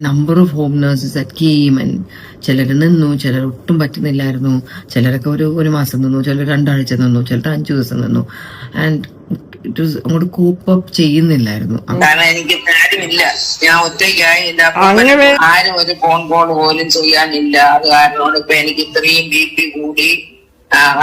Number of home nurses that came and ചിലർ നിന്നു, ചിലർ ഒട്ടും പറ്റുന്നില്ലായിരുന്നു, ചിലരൊക്കെ ഒരു മാസം നിന്നു, ചിലർ 2 ആഴ്ച നിന്നു, ചിലർ 5 ദിവസം നിന്നു. ആൻഡ് ഇറ്റ് വാസ് അങ്ങോട്ട് കോപ്പ് അപ്പ് ചെയ്യുന്നില്ലായിരുന്നു. കാരണം എനിക്ക് ആരുമില്ല, ഞാൻ ഒറ്റയ്ക്കായി. ആരും ഒരു ഫോൺ കോൾ പോലും ചെയ്യാനില്ല. അത് കാരണം ഇപ്പൊ എനിക്ക് ഇത്രയും BP കൂടി,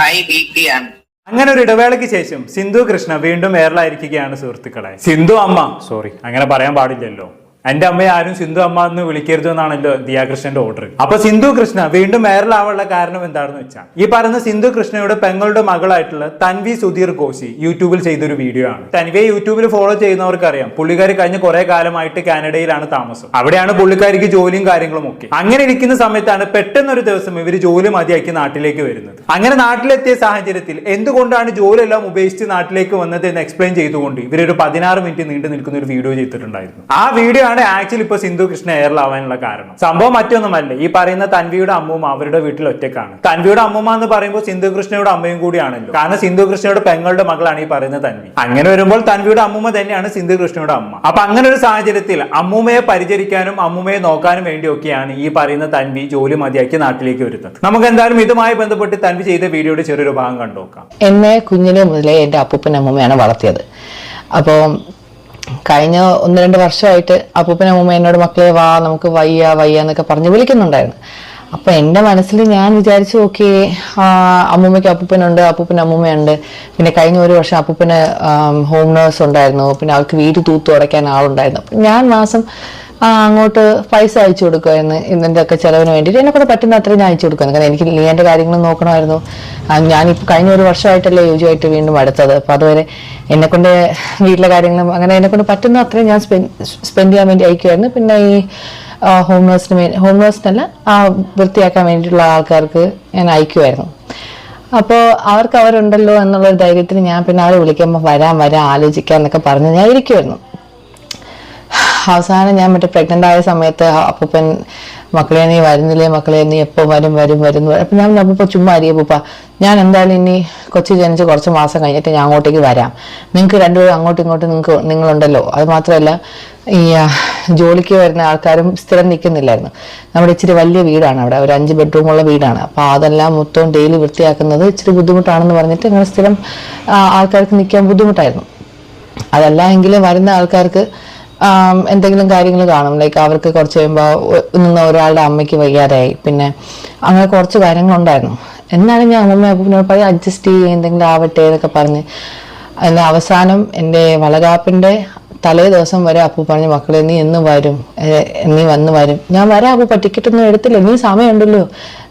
ഹൈ BP ആണ്. അങ്ങനെ ഒരു ഇടവേളയ്ക്ക് ശേഷം സിന്ധു കൃഷ്ണ വീണ്ടും എയറിലായിരിക്കുകയാണ് സുഹൃത്തുക്കളെ. സിന്ധു അമ്മ, സോറി അങ്ങനെ പറയാൻ പാടില്ലല്ലോ, എന്റെ അമ്മയെ ആരും സിന്ധു അമ്മ എന്ന് വിളിക്കരുത് എന്നാണല്ലോ ദിയാകൃഷ്ണന്റെ ഓർഡർ. അപ്പൊ സിന്ധു കൃഷ്ണ വീണ്ടും വൈറലാവാനുള്ള കാരണം എന്താണെന്ന് വെച്ചാൽ, ഈ പറയുന്ന സിന്ധു കൃഷ്ണയുടെ പെങ്ങളുടെ മകളായിട്ടുള്ള തൻവി സുധീർ ഘോഷി യൂട്യൂബിൽ ചെയ്തൊരു വീഡിയോ ആണ്. തൻവിയെ യൂട്യൂബിൽ ഫോളോ ചെയ്യുന്നവർക്ക് അറിയാം, പുള്ളിക്കാരി കഴിഞ്ഞ കുറെ കാലമായിട്ട് കാനഡയിലാണ് താമസം. അവിടെയാണ് പുള്ളിക്കാരിക്ക് ജോലിയും കാര്യങ്ങളും ഒക്കെ. അങ്ങനെ ഇരിക്കുന്ന സമയത്താണ് പെട്ടെന്നൊരു ദിവസം ഇവർ ജോലി മതിയാക്കി നാട്ടിലേക്ക് വരുന്നത്. അങ്ങനെ നാട്ടിലെത്തിയ സാഹചര്യത്തിൽ എന്തുകൊണ്ടാണ് ജോലിയെല്ലാം ഉപേക്ഷിച്ച് നാട്ടിലേക്ക് വന്നത് എന്ന് എക്സ്പ്ലെയിൻ ചെയ്തുകൊണ്ട് ഇവരൊരു 16 മിനിറ്റ് നീണ്ടു നിൽക്കുന്ന ഒരു വീഡിയോ ചെയ്തിട്ടുണ്ടായിരുന്നു. ആ വീഡിയോ ആക്ച്വലി ഇപ്പൊ സിന്ധു കൃഷ്ണ എയറിലാവാനുള്ള കാരണം. സംഭവം മറ്റൊന്നുമല്ല, ഈ പറയുന്ന തൻവിയുടെ അമ്മൂമ്മ അവരുടെ വീട്ടിൽ ഒറ്റക്കാണ്. തൻവിയുടെ അമ്മൂമ്മ എന്ന് പറയുമ്പോൾ സിന്ധു കൃഷ്ണയുടെ അമ്മയും കൂടിയാണല്ലോ, കാരണം സിന്ധു കൃഷ്ണയുടെ പെങ്ങളുടെ മകളാണ് ഈ പറയുന്ന തൻവി. അങ്ങനെ വരുമ്പോൾ തൻവിയുടെ അമ്മൂമ്മ തന്നെയാണ് സിന്ധു കൃഷ്ണയുടെ അമ്മ. അപ്പൊ അങ്ങനെ ഒരു സാഹചര്യത്തിൽ അമ്മൂമ്മയെ പരിചരിക്കാനും അമ്മൂമ്മയെ നോക്കാനും വേണ്ടിയൊക്കെയാണ് ഈ പറയുന്ന തൻവി ജോലി മതിയാക്കി നാട്ടിലേക്ക് വരുന്നത്. നമുക്ക് എന്തായാലും ഇതുമായി ബന്ധപ്പെട്ട് തൻവി ചെയ്ത വീഡിയോയുടെ ചെറിയൊരു ഭാഗം കണ്ടുനോക്കാം. എന്നെ കുഞ്ഞിലെ മുതലേ എന്റെ അപ്പൂപ്പൻ അമ്മൂമ്മയാണ് വളർത്തിയത്. അപ്പോൾ കഴിഞ്ഞ 1-2 വർഷമായിട്ട് അപ്പൂപ്പൻ അമ്മൂമ്മ എന്നോട് മക്കളെ വാ നമുക്ക് വയ്യ വയ്യ എന്നൊക്കെ പറഞ്ഞ് വിളിക്കുന്നുണ്ടായിരുന്നു. അപ്പൊ എന്റെ മനസ്സിൽ ഞാൻ വിചാരിച്ചു, ഓക്കെ അമ്മൂമ്മയ്ക്ക് അപ്പൂപ്പനുണ്ട്, അപ്പൂപ്പൻ അമ്മൂമ്മയുണ്ട്. പിന്നെ കഴിഞ്ഞ 1 വർഷം അപ്പൂപ്പന് ഹോം നേഴ്സ് ഉണ്ടായിരുന്നു, പിന്നെ അവർക്ക് വീട് തൂത്തു അടയ്ക്കാൻ ആളുണ്ടായിരുന്നു. അപ്പൊ ഞാൻ മാസം അങ്ങോട്ട് പൈസ അയച്ചു കൊടുക്കുമായിരുന്നു, ഇതിൻ്റെ ഒക്കെ ചിലവിന് വേണ്ടിയിട്ട്. എന്നെക്കൊണ്ട് പറ്റുന്ന അത്രയും ഞാൻ അയച്ചു കൊടുക്കുമായിരുന്നു. കാരണം എനിക്ക് നീ എൻ്റെ കാര്യങ്ങൾ നോക്കണമായിരുന്നു. ഞാനിപ്പോൾ കഴിഞ്ഞ 1 വർഷമായിട്ടല്ലേ യുജുവായിട്ട് വീണ്ടും അടുത്തത്. അപ്പം അതുവരെ എന്നെക്കൊണ്ട് വീട്ടിലെ കാര്യങ്ങളും അങ്ങനെ എന്നെക്കൊണ്ട് പറ്റുന്ന അത്രയും ഞാൻ സ്പെൻഡ് ചെയ്യാൻ വേണ്ടി അയക്കുമായിരുന്നു. പിന്നെ ഈ ഹോം നേഴ്സിനല്ല വൃത്തിയാക്കാൻ വേണ്ടിയിട്ടുള്ള ആൾക്കാർക്ക് ഞാൻ അയക്കുമായിരുന്നു. അപ്പോൾ അവരുണ്ടല്ലോ എന്നുള്ളൊരു ധൈര്യത്തിൽ ഞാൻ പിന്നെ അവരെ വിളിക്കുമ്പോൾ വരാം ആലോചിക്കാം എന്നൊക്കെ പറഞ്ഞ് ഞാൻ ഇരിക്കുമായിരുന്നു. അവസാനം ഞാൻ പ്രഗ്നന്റ് ആയ സമയത്ത് അപ്പൂപ്പൻ മക്കളെ നീ വരുന്നില്ലേ, മക്കളെ നീ എപ്പോൾ വരും. അപ്പം ഞാൻ അപ്പൂപ്പ ചുമ്മാ അപ്പൂപ്പ ഞാൻ എന്തായാലും ഇനി കൊച്ചു ജനിച്ച് കുറച്ച് മാസം കഴിഞ്ഞിട്ട് ഞാൻ അങ്ങോട്ടേക്ക് വരാം. നിങ്ങൾക്ക് രണ്ടുപേരും അങ്ങോട്ടും ഇങ്ങോട്ടും നിങ്ങളുണ്ടല്ലോ. അത് മാത്രമല്ല ഈ ജോലിക്ക് വരുന്ന ആൾക്കാരും സ്ഥിരം നിൽക്കുന്നില്ലായിരുന്നു. നമ്മുടെ ഇച്ചിരി വലിയ വീടാണ്, അവിടെ ഒരു 5 ബെഡ്റൂമുള്ള വീടാണ്. അപ്പോൾ അതെല്ലാം മൊത്തം ഡെയിലി വൃത്തിയാക്കുന്നത് ഇച്ചിരി ബുദ്ധിമുട്ടാണെന്ന് പറഞ്ഞിട്ട് അങ്ങനെ സ്ഥിരം ആൾക്കാർക്ക് നിൽക്കാൻ ബുദ്ധിമുട്ടായിരുന്നു. അതല്ല എങ്കിലും വരുന്ന ആൾക്കാർക്ക് എന്തെങ്കിലും കാര്യങ്ങൾ കാണും. ലൈക്ക് അവർക്ക് കുറച്ച് കഴിയുമ്പോൾ നിന്ന് ഒരാളുടെ അമ്മയ്ക്ക് വയ്യാതായി, പിന്നെ അങ്ങനെ കുറച്ച് കാര്യങ്ങളുണ്ടായിരുന്നു. എന്നാലും ഞാൻ അമ്മ അപ്പൂപ്പിനോട് പറയും അഡ്ജസ്റ്റ് ചെയ്യും, എന്തെങ്കിലും ആവട്ടെ എന്നൊക്കെ പറഞ്ഞ്. എന്നാൽ അവസാനം എൻ്റെ വളകാപ്പിൻ്റെ തലേ ദിവസം വരെ അപ്പൂ പറഞ്ഞു, മക്കളെ നീ എന്ന് വരും, നീ വരും. ഞാൻ വരാം അപ്പൂപ്പ, ടിക്കറ്റൊന്നും എടുത്തില്ല, നീ സമയമുണ്ടല്ലോ,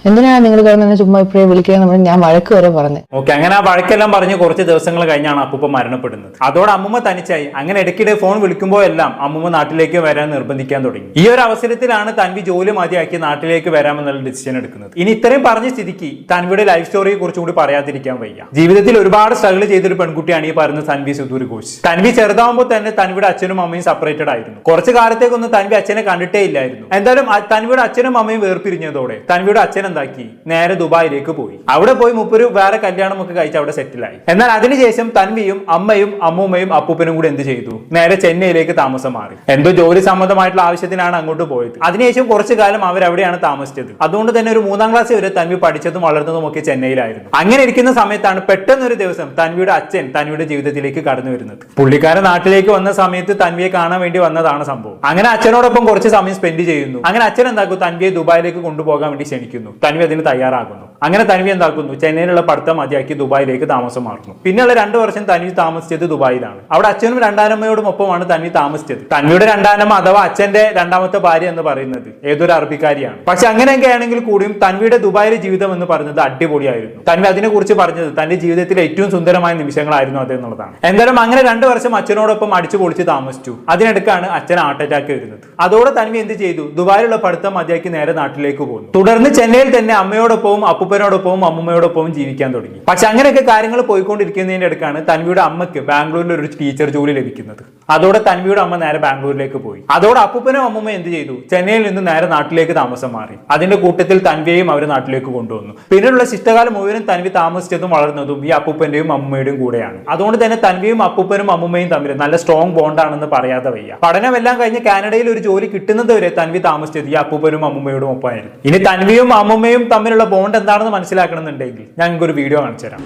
എന്തിനാണ് നിങ്ങൾ കിടന്നെ ചുമ്മാ ഇപ്പോഴേ വിളിക്കുക. ഞാൻ വഴക്ക് വരെ പറഞ്ഞു. ഓക്കെ, അങ്ങനെ ആ വഴക്കെല്ലാം പറഞ്ഞ് കുറച്ച് ദിവസങ്ങൾ കഴിഞ്ഞാണ് അപ്പൂപ്പ മരണപ്പെടുന്നത്. അതോടെ അമ്മൂമ്മ തനിച്ചായി. അങ്ങനെ ഇടയ്ക്കിടെ ഫോൺ വിളിക്കുമ്പോഴെല്ലാം അമ്മൂമ്മ നാട്ടിലേക്ക് വരാൻ നിർബന്ധിക്കാൻ തുടങ്ങി. ഈ ഒരു അവസരത്തിലാണ് തൻവി ജോലി മതിയാക്കി നാട്ടിലേക്ക് വരാമെന്നുള്ള ഡിസിഷൻ എടുക്കുന്നത്. ഇനി ഇത്രയും പറഞ്ഞ സ്ഥിതിക്ക് തൻവിയുടെ ലൈഫ് സ്റ്റോറിയെ കുറിച്ച് കൂടി പറയാതിരിക്കാൻ വയ്യ. ജീവിതത്തിൽ ഒരുപാട് സ്ട്രഗിൾ ചെയ്തൊരു പെൺകുട്ടിയാണ് ഈ പറയുന്ന തൻവി സുധീർ ഘോഷ്. തൻവി ചെറുതാവുമ്പോൾ തന്നെ തൻവിയുടെ അച്ഛനും അമ്മയും സെപ്പറേറ്റഡ് ആയിരുന്നു. കുറച്ച് കാലത്തേക്കൊന്നും തൻവി അച്ഛനെ കണ്ടിട്ടേ ഇല്ലായിരുന്നു. എന്തായാലും തൻവിയുടെ അച്ഛനും അമ്മയും വേർപിരിഞ്ഞതോടെ തൻവിയുടെ അച്ഛൻ എന്താക്കി, നേരെ ദുബായിലേക്ക് പോയി. അവിടെ പോയി മുപ്പര് വേറെ കല്യാണം ഒക്കെ കഴിച്ച് അവിടെ സെറ്റിലായി. എന്നാൽ അതിനുശേഷം തൻവിയും അമ്മയും അമ്മൂമ്മയും അപ്പൂപ്പനും കൂടി എന്ത് ചെയ്തു, നേരെ ചെന്നൈയിലേക്ക് താമസം മാറി. എന്തോ ജോലി സംബന്ധമായിട്ടുള്ള ആവശ്യത്തിനാണ് അങ്ങോട്ട് പോയത്. അതിനുശേഷം കുറച്ചു കാലം അവരവിടെയാണ് താമസിച്ചത്. അതുകൊണ്ട് തന്നെ ഒരു 3ാം ക്ലാസ് വരെ തൻവി പഠിച്ചതും വളർന്നതും ഒക്കെ ചെന്നൈയിലായിരുന്നു. അങ്ങനെ ഇരിക്കുന്ന സമയത്താണ് പെട്ടെന്നൊരു ദിവസം തൻവിയുടെ അച്ഛൻ തൻവിയുടെ ജീവിതത്തിലേക്ക് കടന്നു വരുന്നത്. പുള്ളിക്കാരൻ നാട്ടിലേക്ക് വന്ന സമയത്ത് തൻവിയെ കാണാൻ വേണ്ടി വന്നതാണ് സംഭവം. അങ്ങനെ അച്ഛനോടൊപ്പം കുറച്ച് സമയം സ്പെൻഡ് ചെയ്യുന്നു. അങ്ങനെ അച്ഛൻ എന്താക്കും, തൻവിയെ ദുബായിലേക്ക് കൊണ്ടുപോകാൻ വേണ്ടി ക്ഷണിക്കുന്നു. തൻവി അതിന് തയ്യാറാകുന്നു. അങ്ങനെ തൻവി എന്താക്കുന്നു, ചെന്നൈയിലുള്ള പഠിത്തം മതിയാക്കി ദുബായിലേക്ക് താമസം മാറുന്നു. പിന്നെയുള്ള 2 വർഷം തൻവി താമസിച്ചത് ദുബായിലാണ്. അവിടെ അച്ഛനും രണ്ടാനമ്മയോടും ഒപ്പമാണ് തൻവി താമസിച്ചത്. തൻവിയുടെ രണ്ടാനമ്മ അഥവാ അച്ഛന്റെ 2ാമത്തെ ഭാര്യ എന്ന് പറയുന്നത് ഏതൊരു അറബിക്കാരിയാണ്. പക്ഷെ അങ്ങനെയൊക്കെ ആണെങ്കിൽ കൂടിയും തൻവിയുടെ ദുബായിലെ ജീവിതം എന്ന് പറയുന്നത് അടിപൊളിയായിരുന്നു. തൻവി അതിനെ കുറിച്ച് പറഞ്ഞത് തന്റെ ജീവിതത്തിലെ ഏറ്റവും സുന്ദരമായ നിമിഷങ്ങളായിരുന്നു അതെന്നുള്ളതാണ്. എന്തായാലും അങ്ങനെ 2 വർഷം അച്ഛനോടൊപ്പം അടിച്ചു പൊളിച്ച് താമസിച്ചു. അതിനിടക്കാണ് അച്ഛൻ ഹാർട്ട് അറ്റാക്ക് വരുന്നത്. അതോടെ തൻവി എന്ത് ചെയ്തു, ദുബായിലുള്ള പഠിത്തം മതിയാക്കി നേരെ നാട്ടിലേക്ക് പോകുന്നു. തുടർന്ന് ചെന്നൈയിൽ തന്നെ അമ്മയോടൊപ്പവും അപ്പൂപ്പനോടൊപ്പവും അമ്മൂമ്മയോടൊപ്പവും ജീവിക്കാൻ തുടങ്ങി. പക്ഷെ അങ്ങനെയൊക്കെ കാര്യങ്ങൾ പോയിക്കൊണ്ടിരിക്കുന്നതിന്റെ അടുക്കാണ് തൻവിയുടെ അമ്മയ്ക്ക് ബാംഗ്ലൂരിൽ ഒരു ടീച്ചർ ജോലി ലഭിക്കുന്നത്. അതോടെ തൻവിയുടെ അമ്മ നേരെ ബാംഗ്ലൂരിലേക്ക് പോയി. അതോടെ അപ്പൂപ്പനും അമ്മൂമ്മ എന്ത് ചെയ്തു, ചെന്നൈയിൽ നിന്ന് നേരെ നാട്ടിലേക്ക് താമസം മാറി. അതിന്റെ കൂട്ടത്തിൽ തൻവിയെയും അവർ നാട്ടിലേക്ക് കൊണ്ടുവന്നു. പിന്നീടുള്ള ശിഷ്ടകാലം മുഴുവനും തൻവി താമസിച്ചതും വളർന്നതും ഈ അപ്പൂപ്പന്റെയും അമ്മൂമ്മയുടെയും കൂടെയാണ്. അതുകൊണ്ട് തന്നെ തൻവിയും അപ്പൂപ്പനും അമ്മൂമ്മയും തമ്മിൽ നല്ല സ്ട്രോങ് ബോണ്ടാണെന്ന് പറയാതെ വയ്യ. പഠനമെല്ലാം കഴിഞ്ഞ് കാനഡയിൽ ഒരു ജോലി കിട്ടുന്നത് വരെ തൻവി താമസിച്ചത് ഈ അപ്പൂപ്പനും അമ്മുമ്മയോടും ഒപ്പമായിരുന്നു. ഇനി തൻവിയും അമ്മുമ്മയും തമ്മിലുള്ള ബോണ്ട് എന്താണെന്ന് മനസ്സിലാക്കണമെന്നുണ്ടെങ്കിൽ ഞങ്ങൾക്ക് ഒരു വീഡിയോ കാണിച്ചു തരാം.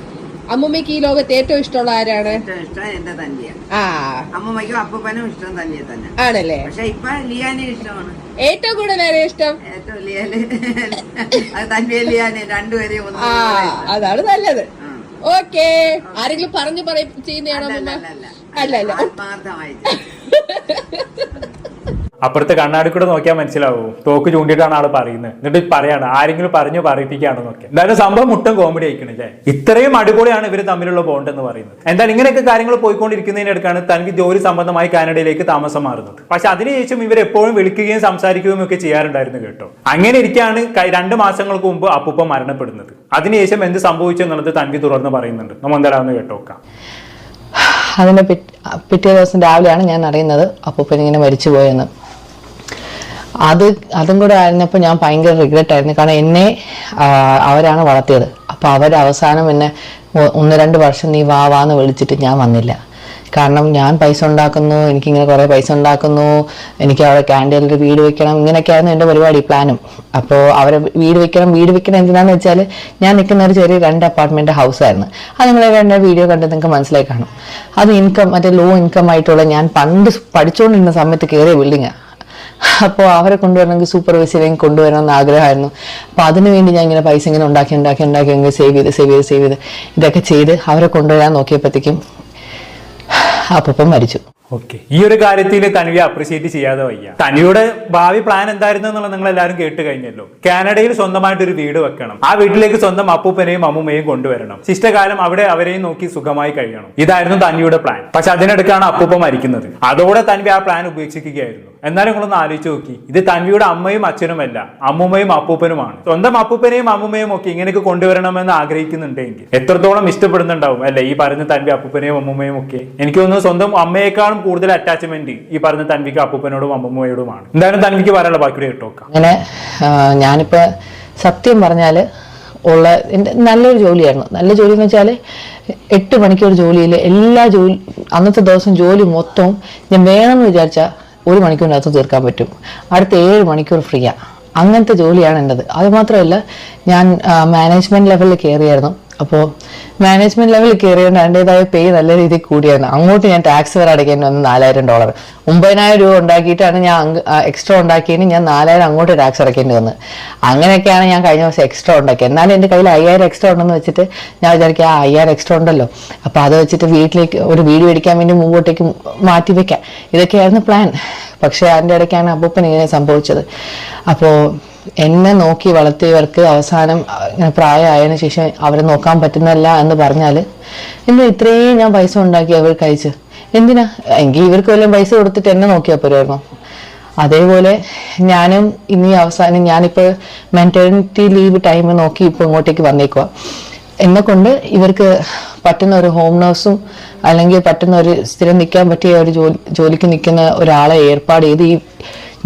അമ്മുമ്മയ്ക്ക് ഈ ലോകത്ത് ഏറ്റവും ഇഷ്ടമുള്ള ആരാണ്? ഇഷ്ടം എന്റെ തന്നെയാണ്. ആ, അമ്മമ്മയ്ക്കും അപ്പൂപ്പനും ഇഷ്ടം തന്നെ ആണല്ലേ? പക്ഷെ ഇപ്പൊ ലിയാനെ ഇഷ്ടമാണ്. ഏറ്റവും കൂടുതൽ ആരെയാ ഇഷ്ടം? ഏറ്റവും ലിയാന് അത് തന്നെ ലിയാനെ രണ്ടുപേരെയും ആ, അതാണ് നല്ലത്. ഓക്കെ, ആരെങ്കിലും പറഞ്ഞു ചെയ്യുന്നതാണോ അമ്മ? അല്ല അല്ല, ആത്മാർത്ഥമായിട്ട്. അപ്പുറത്തെ കണ്ണാടി കൂടെ നോക്കിയാൽ മനസ്സിലാവും തോക്ക് ചൂണ്ടിയിട്ടാണ് ആള് പറയുന്നത്. എന്നിട്ട് പറയാണ് ആരെങ്കിലും പറഞ്ഞു പറയിപ്പിക്കുകയാണെന്നൊക്കെ. എന്തായാലും സംഭവം മുട്ടം കോമഡി ആയിക്കണില്ലേ. ഇത്രയും അടിപൊളിയാണ് ഇവർ തമ്മിലുള്ള ബോണ്ട് എന്ന് പറയുന്നത്. എന്തായാലും ഇങ്ങനെയൊക്കെ കാര്യങ്ങൾ പോയിക്കൊണ്ടിരിക്കുന്നതിനിടക്കാണ് തനിക്ക് ജോലി സംബന്ധമായി കാനഡയിലേക്ക് താമസം മാറുന്നത്. പക്ഷെ അതിനുശേഷം ഇവർ എപ്പോഴും വിളിക്കുകയും സംസാരിക്കുകയും ഒക്കെ ചെയ്യാറുണ്ടായിരുന്നു കേട്ടോ. അങ്ങനെ ഇരിക്കുകയാണ് 2 മാസങ്ങൾക്ക് മുമ്പ് അപ്പൂപ്പ മരണപ്പെടുന്നത്. അതിനുശേഷം എന്ത് സംഭവിച്ചു എന്നുള്ളത് തനിക്ക് തുറന്ന് പറയുന്നുണ്ട്. നമ്മൾ എന്തായാലും കേട്ടോക്കാം. അതിന്റെ പിറ്റേ ദിവസം രാവിലെയാണ് ഞാൻ അറിയുന്നത് അപ്പൂപ്പൻ ഇങ്ങനെ മരിച്ചു പോയെന്ന്. അതും കൂടെ ആയിരുന്നപ്പോൾ ഞാൻ ഭയങ്കര റിഗ്രറ്റ് ആയിരുന്നു. കാരണം എന്നെ അവരാണ് വളർത്തിയത്. അപ്പോൾ അവർ അവസാനം എന്നെ 1-2 വർഷം നീ വാന്ന് വിളിച്ചിട്ട് ഞാൻ വന്നില്ല. കാരണം ഞാൻ പൈസ ഉണ്ടാക്കുന്നു, എനിക്കിങ്ങനെ കുറേ പൈസ ഉണ്ടാക്കുന്നു, എനിക്ക് അവിടെ കാനഡയിൽ ഒരു വീട് വെക്കണം, ഇങ്ങനെയൊക്കെയായിരുന്നു എൻ്റെ പരിപാടി, പ്ലാനും. അപ്പോൾ അവരെ വീട് വെക്കണം എന്തിനാന്ന് വെച്ചാൽ ഞാൻ നിൽക്കുന്ന ഒരു ചെറിയ 2 അപ്പാർട്ട്മെൻറ്റ് ഹൗസായിരുന്നു. അത് നിങ്ങൾ എൻ്റെ വീഡിയോ കണ്ട് നിങ്ങൾക്ക് മനസ്സിലായി കാണും. അത് മറ്റേ ലോ ഇൻകം ആയിട്ടുള്ള ഞാൻ പണ്ട് പഠിച്ചുകൊണ്ടിരുന്ന സമയത്ത് കയറിയ ബിൽഡിങ്ങാണ്. അപ്പോൾ അവരെ കൊണ്ടുവരണമെങ്കിൽ സൂപ്പർവൈസറേയും കൊണ്ടുവരണമെന്ന് ആഗ്രഹമായിരുന്നു. അപ്പോൾ അതിനുവേണ്ടി ഞാൻ ഇങ്ങനെ പൈസ ഇങ്ങനെ ഉണ്ടാക്കി സേവ് ചെയ്ത് ഇതൊക്കെ ചെയ്ത് അവരെ കൊണ്ടുവരാൻ നോക്കിയപ്പോഴത്തേക്കും അപ്പൂപ്പൻ മരിച്ചു. ഓക്കെ, ഈ ഒരു കാര്യത്തിൽ തനുവിയെ അപ്രീഷിയേറ്റ് ചെയ്യാതെ വയ്യ. തനുവിയുടെ ഭാവി പ്ലാൻ എന്തായിരുന്നു എന്നുള്ളത് നിങ്ങൾ എല്ലാവരും കേട്ട് കഴിഞ്ഞല്ലോ. കാനഡയിൽ സ്വന്തമായിട്ട് ഒരു വീട് വെക്കണം, ആ വീട്ടിലേക്ക് സ്വന്തം അപ്പൂപ്പനെയും അമ്മുമ്മയും കൊണ്ടുവരണം, ശിഷ്ടകാലം അവിടെ അവരെയും നോക്കി സുഖമായി കഴിയണം. ഇതായിരുന്നു തനുവിയുടെ പ്ലാൻ. പക്ഷെ അതിനിടയ്ക്കാണ് അപ്പൂപ്പ മരിക്കുന്നത്. അതോടെ തനുവി ആ പ്ലാൻ ഉപേക്ഷിക്കുകയായിരുന്നു. എന്നാലും നിങ്ങളൊന്ന് ആലോചിച്ച് നോക്കി, ഇത് തൻവിയുടെ അമ്മയും അച്ഛനുമല്ല, അമ്മുമ്മയും അപ്പൂപ്പനുമാണ്. സ്വന്തം അപ്പൂപ്പനെയും അമ്മുമ്മയും ഒക്കെ ഇങ്ങനെയൊക്കെ കൊണ്ടുവരണമെന്ന് ആഗ്രഹിക്കുന്നുണ്ടെങ്കിൽ എത്രത്തോളം ഇഷ്ടപ്പെടുന്നുണ്ടാവും അല്ലെ ഈ പറയുന്ന തൻവി അപ്പൂപ്പനെയും അമ്മുമ്മയും ഒക്കെ. എനിക്ക് തോന്നുന്നു സ്വന്തം അമ്മയെക്കാളും കൂടുതൽ അറ്റാച്ച്മെന്റ് ഈ പറഞ്ഞ തൻവിക്ക് അപ്പൂപ്പനോടും അമ്മുമ്മയോടുമാണ്. എന്തായാലും തൻവിക്ക് പറയാനുള്ള ബാക്കി കേട്ടോക്കാം. അങ്ങനെ ഞാനിപ്പോൾ സത്യം പറഞ്ഞാൽ എൻ്റെ നല്ലൊരു ജോലിയായിരുന്നു. നല്ല ജോലി എന്ന് വെച്ചാൽ 8 മണിക്കൂർ ജോലിയിൽ അന്നത്തെ ദിവസം ജോലി മൊത്തം ഞാൻ വേണമെന്ന് വിചാരിച്ചാൽ 1 മണിക്കൂറിനകത്ത് തീർക്കാൻ പറ്റും. അടുത്ത 7 മണിക്കൂർ ഫ്രീയാണ്. അങ്ങനത്തെ ജോലിയാണ് എൻ്റെത്. അതുമാത്രമല്ല, ഞാൻ മാനേജ്മെൻറ്റ് ലെവലിൽ കയറിയായിരുന്നു. അപ്പോൾ മാനേജ്മെൻറ്റ് ലെവലിൽ കയറിയതുകൊണ്ട് അതിൻ്റെതായ പേ നല്ല രീതിയിൽ കൂടിയായിരുന്നു. അങ്ങോട്ട് ഞാൻ ടാക്സ് വരെ അടയ്ക്കേണ്ടി വന്നു $4000. 9,000 രൂപ ഉണ്ടാക്കിയിട്ടാണ് ഞാൻ എക്സ്ട്രാ ഉണ്ടാക്കിയതിന് ഞാൻ 4,000 അങ്ങോട്ട് ടാക്സ് അടയ്ക്കേണ്ടി വന്നത്. അങ്ങനെയൊക്കെയാണ് ഞാൻ കഴിഞ്ഞ ദിവസം എക്സ്ട്രാ ഉണ്ടാക്കിയത്. എന്നാലും എൻ്റെ കയ്യിൽ 5,000 എക്സ്ട്രാ ഉണ്ടെന്ന് വെച്ചിട്ട് ഞാൻ വിചാരിക്കുക 5,000 എക്സ്ട്രാ ഉണ്ടല്ലോ, അപ്പോൾ അത് വെച്ചിട്ട് വീട്ടിലേക്ക് ഒരു വീട് മേടിക്കാൻ വേണ്ടി മുമ്പോട്ടേക്ക് മാറ്റി വെക്കാം, ഇതൊക്കെയായിരുന്നു പ്ലാൻ. പക്ഷേ അതിൻ്റെ ഇടയ്ക്കാണ് അപ്പൂപ്പൻ ഇങ്ങനെ സംഭവിച്ചത്. അപ്പോൾ എന്നെ നോക്കി വളർത്തിയവർക്ക് അവസാനം ഇങ്ങനെ പ്രായമായതിനു ശേഷം അവരെ നോക്കാൻ പറ്റുന്നില്ല എന്ന് പറഞ്ഞാൽ എന്തിനാ ഇത്രയും ഞാൻ പൈസ ഉണ്ടാക്കി അവർക്ക് അയച്ച്, എന്തിനാ? എങ്കിൽ ഇവർക്ക് വല്ലതും പൈസ കൊടുത്തിട്ട് എന്നെ നോക്കിയാൽ പോരായിരുന്നു. അതേപോലെ ഞാനും ഇനി അവസാനം ഞാനിപ്പോൾ മെറ്റേണിറ്റി ലീവ് ടൈം നോക്കി ഇപ്പോൾ ഇങ്ങോട്ടേക്ക് വന്നേക്കുക. എന്നെ കൊണ്ട് ഇവർക്ക് പറ്റുന്ന ഒരു ഹോം നേഴ്സും അല്ലെങ്കിൽ പറ്റുന്ന ഒരു സ്ഥിരം നിൽക്കാൻ പറ്റിയ ഒരു ജോലിക്ക് നിൽക്കുന്ന ഒരാളെ ഏർപ്പാട് ചെയ്ത്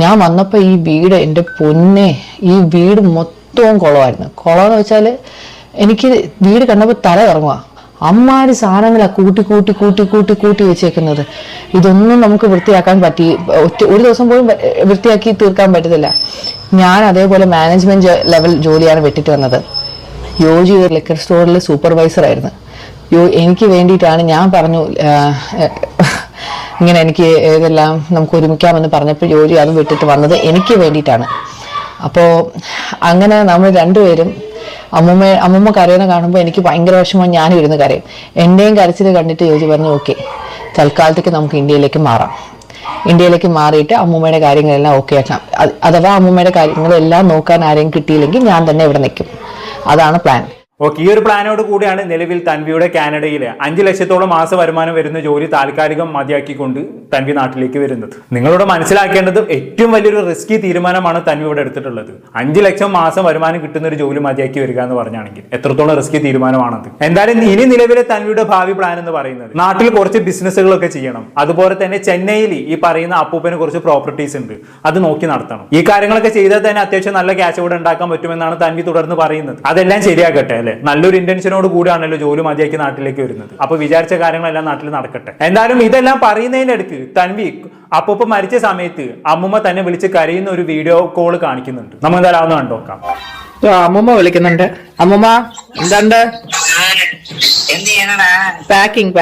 ഞാൻ വന്നപ്പോൾ ഈ വീട്, എൻ്റെ പൊന്നെ, ഈ വീട് മൊത്തവും കുളമായിരുന്നു. കുളമെന്ന് വെച്ചാൽ എനിക്ക് വീട് കണ്ടപ്പോൾ തല ഇറങ്ങുക. അമ്മാരി സാധനങ്ങളാണ് കൂട്ടി വെച്ചേക്കുന്നത്. ഇതൊന്നും നമുക്ക് വൃത്തിയാക്കാൻ ഒരു ദിവസം പോലും വൃത്തിയാക്കി തീർക്കാൻ പറ്റത്തില്ല. ഞാൻ അതേപോലെ മാനേജ്മെന്റ് ലെവൽ ജോലിയാണ് വിട്ടിട്ട് വന്നത്. യോജി ഒരു ലിക്കർ സ്റ്റോറിൽ സൂപ്പർവൈസറായിരുന്നു. എനിക്ക് വേണ്ടിയിട്ടാണ് ഞാൻ പറഞ്ഞു ഇങ്ങനെ എനിക്ക് ഇതെല്ലാം നമുക്ക് ഒരുമിക്കാമെന്ന് പറഞ്ഞപ്പോൾ ജോലി അത് വിട്ടിട്ട് വന്നത് എനിക്ക് വേണ്ടിയിട്ടാണ്. അപ്പോൾ അങ്ങനെ നമ്മൾ രണ്ടുപേരും അമ്മൂമ്മ കരയുന്ന കാണുമ്പോൾ എനിക്ക് ഭയങ്കര വിഷമം, ഞാനും ഇരുന്ന് കരയും. എൻ്റെയും കരച്ചിൽ കണ്ടിട്ട് ജോജി പറഞ്ഞു ഓക്കെ, തൽക്കാലത്തേക്ക് നമുക്ക് ഇന്ത്യയിലേക്ക് മാറാം. ഇന്ത്യയിലേക്ക് മാറിയിട്ട് അമ്മൂമ്മയുടെ കാര്യങ്ങളെല്ലാം ഓക്കെ ആക്കാം. അഥവാ അമ്മൂമ്മയുടെ കാര്യങ്ങളെല്ലാം നോക്കാൻ ആരെയും കിട്ടിയില്ലെങ്കിൽ ഞാൻ തന്നെ ഇവിടെ നിൽക്കും. അതാണ് പ്ലാൻ. ഓക്കെ, ഈ ഒരു പ്ലാനോട് കൂടിയാണ് നിലവിൽ തൻവിയുടെ കാനഡയിലെ 5 ലക്ഷത്തോളം മാസ വരുമാനം വരുന്ന ജോലി താൽക്കാലികം മതിയാക്കിക്കൊണ്ട് തൻവി നാട്ടിലേക്ക് വരുന്നത്. നിങ്ങളോട് മനസ്സിലാക്കേണ്ടത് ഏറ്റവും വലിയൊരു റിസ്കി തീരുമാനമാണ് തൻവിയോട് എടുത്തിട്ടുള്ളത്. 5 ലക്ഷം മാസം വരുമാനം കിട്ടുന്ന ഒരു ജോലി മതിയാക്കി വരിക എന്ന് പറഞ്ഞാണെങ്കിൽ എത്രത്തോളം റിസ്കി തീരുമാനമാണത്. എന്തായാലും ഇനി നിലവിലെ തൻവിയുടെ ഭാവി പ്ലാൻ എന്ന് പറയുന്നത് നാട്ടിൽ കുറച്ച് ബിസിനസ്സുകളൊക്കെ ചെയ്യണം. അതുപോലെ തന്നെ ചെന്നൈയിൽ ഈ പറയുന്ന അപ്പൂപ്പന് കുറച്ച് പ്രോപ്പർട്ടീസ് ഉണ്ട്, അത് നോക്കി നടത്തണം. ഈ കാര്യങ്ങളൊക്കെ ചെയ്താൽ തന്നെ അത്യാവശ്യം നല്ല ക്യാഷ് ഇവിടെ ഉണ്ടാക്കാൻ പറ്റുമെന്നാണ് തൻവി തുടർന്ന് പറയുന്നത്. അതെല്ലാം ശരിയാക്കട്ടെ അല്ലെ. അല്ലേ? നല്ലൊരു ഇന്റൻഷനോട് കൂടിയാണല്ലോ ജോലി മതിയാക്കി നാട്ടിലേക്ക് വരുന്നത്. അപ്പൊ വിചാരിച്ച കാര്യങ്ങളെല്ലാം നാട്ടിൽ നടക്കട്ടെ. എന്തായാലും ഇതെല്ലാം പറയുന്നതിന്റെ അടുക്ക് തൻവി അപ്പൂപ്പ മരിച്ച സമയത്ത് അമ്മുമ്മ തന്നെ വിളിച്ച് കരയുന്ന ഒരു വീഡിയോ കോൾ കാണിക്കുന്നുണ്ട്. നമുക്ക് എന്തായാലും ഒന്ന് കണ്ടോക്കാം. അമ്മുമ്മ വിളിക്കുന്നുണ്ട്. അമ്മുമ്മ എന്തുണ്ട്? എന്ത് ചെയ്യണടാ? പാക്കിംഗ്.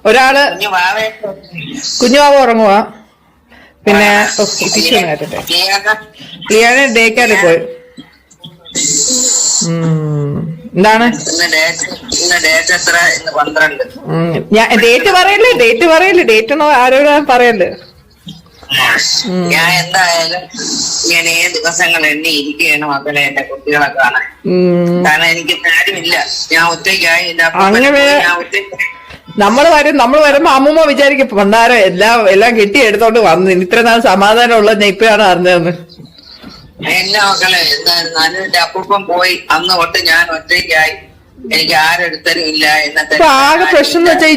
ഒരാള് കുഞ്ഞുവാവ ഉറങ്ങുവാ. പിന്നെ ക്ലിയാന് ഡേ കെയറിൽ പോയി. എന്താണ് ഞാൻ ഡേറ്റ് പറയല്ലേ ഡേറ്റ് ഒന്നും ആരോടാ പറയല്ലേ. ഞാൻ എന്തായാലും ഞാൻ ദിവസങ്ങൾ എണ്ണി ഇരിക്കുകയാണ് മക്കളെ എന്റെ കുട്ടികളെ കാണാൻ. കാരണം എനിക്ക് ആരുമില്ല, ഞാൻ ഒറ്റയ്ക്കായി. നമ്മള് വരുമ്പോ അമ്മൂമ്മ വിചാരിക്കും പണ്ടാരം എല്ലാം കെട്ടിയെടുത്തോണ്ട് വന്നു, ഇത്ര നാൾ സമാധാനം ഉള്ളത് ഞാൻ ഇപ്പഴാണ് അറിഞ്ഞതെന്ന്. എല്ലാ മക്കളെ എന്തായാലും എന്റെ അപ്പൂപ്പൻ പോയി അന്ന് തൊട്ട് ഞാൻ ഒറ്റയ്ക്കായി, എനിക്ക് ആരെടുത്തരും ഇല്ല. ഇപ്പൊ ആകെ പ്രശ്നം എന്ന് വെച്ചാൽ ഈ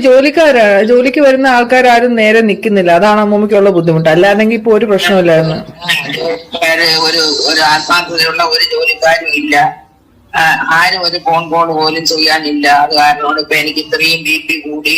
ജോലിക്ക് വരുന്ന ആൾക്കാരും നേരെ നിക്കുന്നില്ല, അതാണ് അമ്മൂമ്മയ്ക്കുള്ള ബുദ്ധിമുട്ട്. അല്ലാതെങ്കിൽ ഇപ്പൊ ഒരു പ്രശ്നമില്ലായിരുന്നു. ഒരു ആത്മാർത്ഥതയുള്ള ഒരു ജോലിക്കാരും ഇല്ല, ആരും ഒരു ഫോൺ കോൾ പോലും ചെയ്യാനില്ല. അത് കാരണം ഇപ്പൊ എനിക്ക് ഇത്രയും BP കൂടി,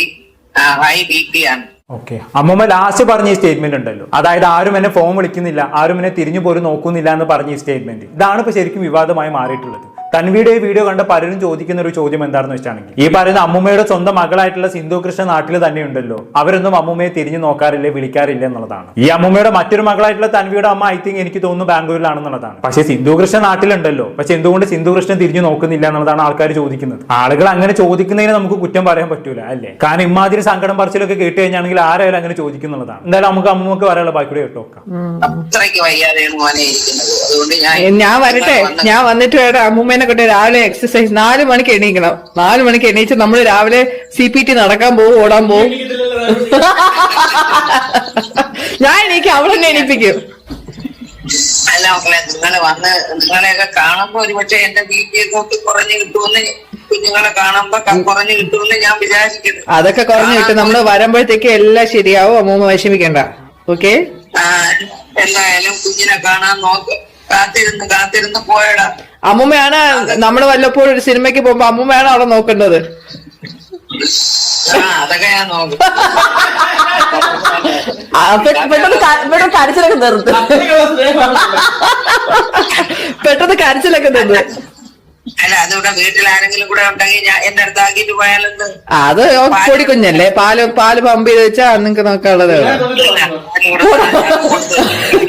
ഹൈ BP ആണ്. ഓക്കെ, അമ്മമ്മ ലാസ്റ്റ് പറഞ്ഞ ഈ സ്റ്റേറ്റ്മെന്റ് ഉണ്ടല്ലോ, അതായത് ആരും എന്നെ ഫോൺ വിളിക്കുന്നില്ല, ആരും എന്നെ തിരിഞ്ഞു പോലും നോക്കുന്നില്ല എന്ന് പറഞ്ഞ ഈ സ്റ്റേറ്റ്മെന്റ്, ഇതാണ് ഇപ്പൊ ശരിക്കും വിവാദമായി മാറിയിട്ടുള്ളത്. തൻവിയുടെ ഈ വീഡിയോ കണ്ട പലരും ചോദിക്കുന്ന ഒരു ചോദ്യം എന്താണെന്ന് വെച്ചാണെങ്കിൽ, ഈ പറയുന്ന അമ്മുമ്മയുടെ സ്വന്തം മകളായിട്ടുള്ള സിന്ധു കൃഷ്ണ നാട്ടിൽ തന്നെ ഉണ്ടല്ലോ, അവരൊന്നും അമ്മുമ്മയെ തിരിഞ്ഞു നോക്കാറില്ല, വിളിക്കാറില്ല എന്നുള്ളതാണ്. ഈ അമ്മുമ്മയുടെ മറ്റൊരു മകളായിട്ടുള്ള തൻവിയുടെ അമ്മ ഐ തിങ്ക് എനിക്ക് തോന്നുന്നു ബാംഗ്ലൂരിലാണെന്നുള്ളതാണ്. പക്ഷേ സിന്ധു കൃഷ്ണ നാട്ടിലുണ്ടല്ലോ, പക്ഷെ എന്തുകൊണ്ട് സിന്ധു കൃഷ്ണൻ തിരിഞ്ഞു നോക്കുന്നില്ല എന്നുള്ളതാണ് ആൾക്കാർ ചോദിക്കുന്നത്. ആളുകൾ അങ്ങനെ ചോദിക്കുന്നതിന് നമുക്ക് കുറ്റം പറയാൻ പറ്റൂല അല്ലേ? കാരണം ഇമാതിരി സങ്കടം പറച്ചിലൊക്കെ കേട്ട് കഴിഞ്ഞാണെങ്കിൽ ആരായാലും അങ്ങനെ ചോദിക്കുന്നുള്ളതാണ്. എന്തായാലും നമുക്ക് അമ്മുമ്മക്ക് പറയാനുള്ള ബാക്കിയുടെ കേട്ടോ. ഞാൻ വരട്ടെ, ഞാൻ വന്നിട്ട് വേണം അമ്മൂമ്മേനെ കൊണ്ട് രാവിലെ എക്സസൈസ് 4 മണിക്ക് എണീക്കണം. 4 മണിക്ക് എണീച്ച് നമ്മൾ രാവിലെ CPT നടക്കാൻ പോകും, ഓടാൻ പോകും. ഞാൻ എണീക്കും, അവളെന്നെ എണീപ്പിക്കും. അല്ല മക്കളെ, നിങ്ങളെയൊക്കെ കാണുമ്പോ ഒരുപക്ഷെ എന്റെ BP കുറഞ്ഞു കിട്ടുമെന്ന്, കുഞ്ഞുങ്ങളെ കാണുമ്പോ കുറഞ്ഞു കിട്ടുമെന്ന് ഞാൻ വിചാരിക്കുന്നു. അതൊക്കെ കുറഞ്ഞു കിട്ടും, നമ്മള് വരുമ്പോഴത്തേക്ക് എല്ലാം ശരിയാവും. അമ്മൂമ്മ വിഷമിക്കണ്ട. ഓക്കെ, എന്തായാലും കുഞ്ഞിനെ കാണാൻ നോക്ക്. കാത്തിരുന്ന് പോയടാ. അമ്മൂമ്മയാണ് നമ്മള് വല്ലപ്പോഴും ഒരു സിനിമയ്ക്ക് പോകുമ്പോ അമ്മൂമ്മയാണ് അവിടെ നോക്കേണ്ടത്. അതൊക്കെ ഞാൻ നോക്കും. കരച്ചിലൊക്കെ നിർത്ത്, പെട്ടെന്ന് കരച്ചിലൊക്കെ നിർത്ത്. അല്ല, അതിവിടെ വീട്ടിൽ ആരെങ്കിലും കൂടെ ഉണ്ടെങ്കിൽ ഞാൻ എന്റെ അടുത്ത് ആക്കിട്ട് പോയാലെന്ത്? അത് പൊടി കുഞ്ഞല്ലേ, പാല് പമ്പ് ചെയ്ത് വെച്ചാ നിങ്ങക്ക് നോക്കാനുള്ളത്.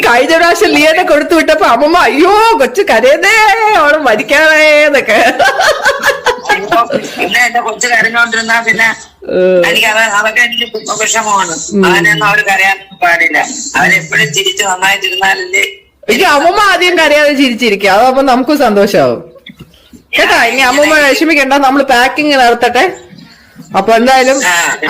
കഴിഞ്ഞ പ്രാവശ്യം ലിയനെ കൊടുത്തു വിട്ടപ്പോ അമ്മമ്മ അയ്യോ കൊച്ചു കരയുന്നേ, അവള് മരിക്കാനേന്നൊക്കെ. പിന്നെ എന്റെ കൊച്ചു കരഞ്ഞോണ്ടിരുന്നാ പിന്നെ അതൊക്കെ എനിക്ക് വിഷമമാണ്. അവനൊന്നും അവര് കരയാൻ പാടില്ല. അവരെപ്പോഴും ചിരിച്ച് നന്നായിട്ടിരുന്നാലല്ലേ. എനിക്ക് അമ്മമ്മ ആദ്യം കരയാതെ ചിരിച്ചിരിക്കുക, അതപ്പോ നമുക്കും സന്തോഷാവും കേട്ടാ. ഇനി അമ്മൂമ്മ വിഷമിക്കണ്ട, നമ്മള് പാക്കിങ് നടത്തട്ടെ. അപ്പൊ എന്തായാലും